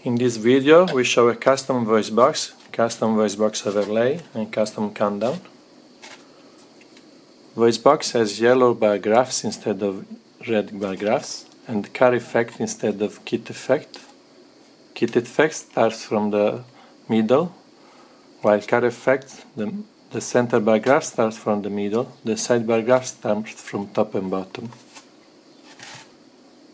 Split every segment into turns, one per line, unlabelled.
In this video we show a custom voicebox overlay and custom countdown. Voicebox has yellow bar graphs instead of red bar graphs and KARR effect instead of KITT effect. KITT effect starts from the middle, while KARR effect, the center bar graph starts from the middle, the side bar graph starts from top and bottom.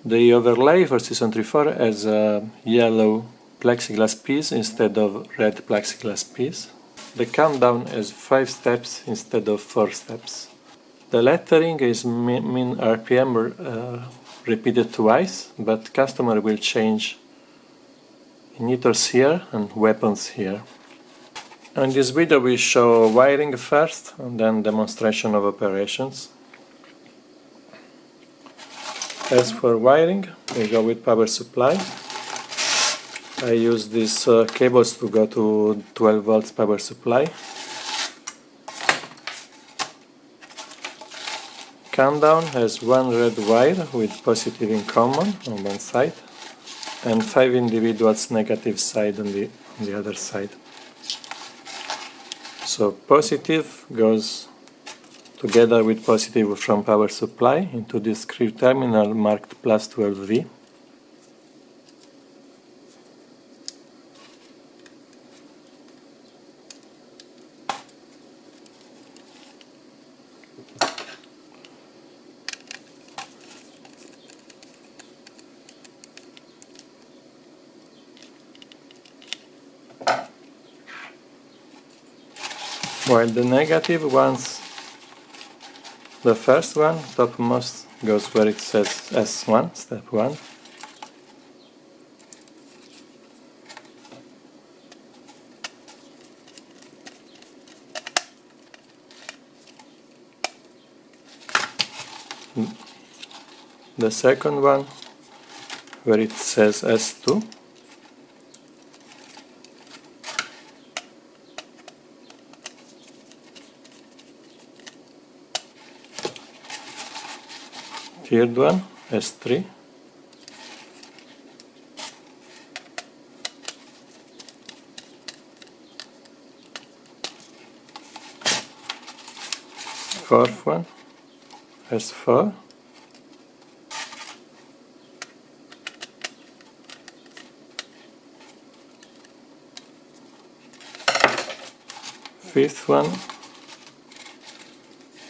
The overlay for Season 3.4 has a yellow plexiglass piece instead of red plexiglass piece. The countdown has 5 steps instead of 4 steps. The lettering is min RPM repeated twice, but customer will change emitters here and weapons here. In this video we show wiring first and then demonstration of operations. As for wiring, we go with power supply. I use these cables to go to 12 volts power supply. Countdown has one red wire with positive in common on one side and 5 individuals negative side on the other side. So positive goes together with positive from power supply into this discrete terminal marked plus 12V. While the negative ones, the first one, topmost, goes where it says S1, step 1. The second one, where it says S2. Third one, S3. Fourth one, S4. Fifth one,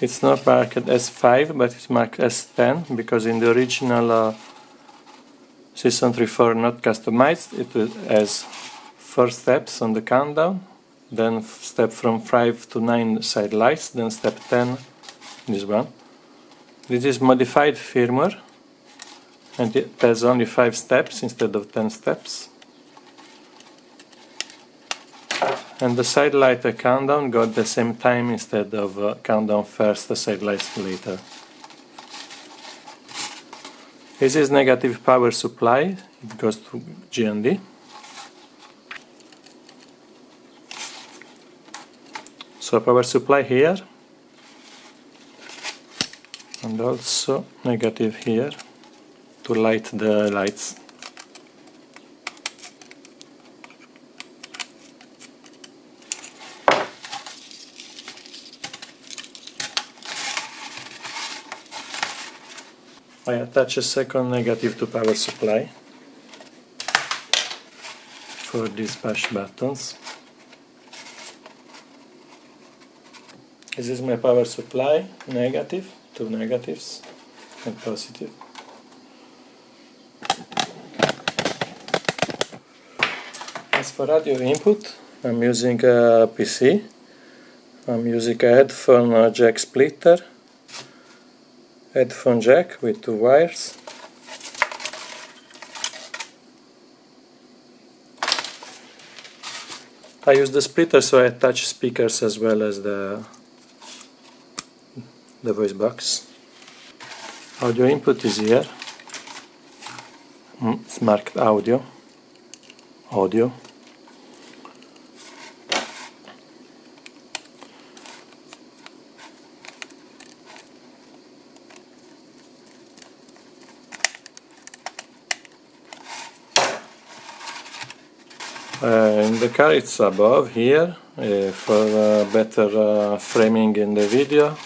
it's not marked S5, but it's marked S10 because in the original Season 3.4 not customized, it has 4 steps on the countdown, then step from 5 to 9 side lights, then step 10, this one. This is modified firmware and it has only 5 steps instead of 10 steps. And the side light countdown got the same time instead of countdown first, the side lights later. This is negative power supply, it goes to GND. So power supply here, and also negative here to light the lights. I attach a second negative to power supply for these push buttons. This is my power supply, negative, 2 negatives and positive. As for audio input, I'm using a PC. I'm using a headphone jack splitter. Headphone jack with 2 wires. I use the splitter so I attach speakers as well as the voice box. Audio input is here. It's marked audio. In the car it's above here, for better framing in the video.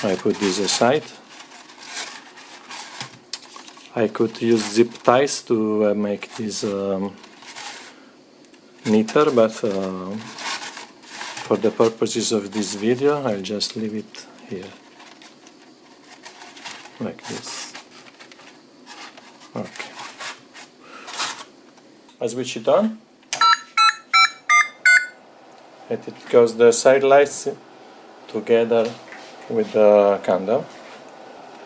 I put this aside. I could use zip ties to make this neater, but for the purposes of this video I'll just leave it here, like this. Okay. I switch it on. And it goes the side lights together with the candle.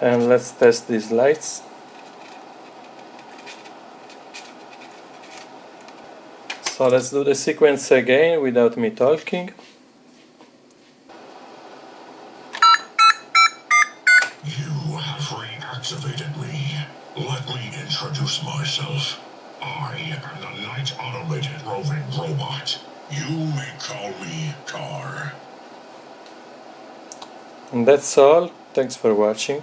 And let's test these lights. So let's do the sequence again without me talking.
You have reactivated me. Let me introduce myself. I am the Night Automated Roving Robot. You may call me KARR.
And that's all. Thanks for watching.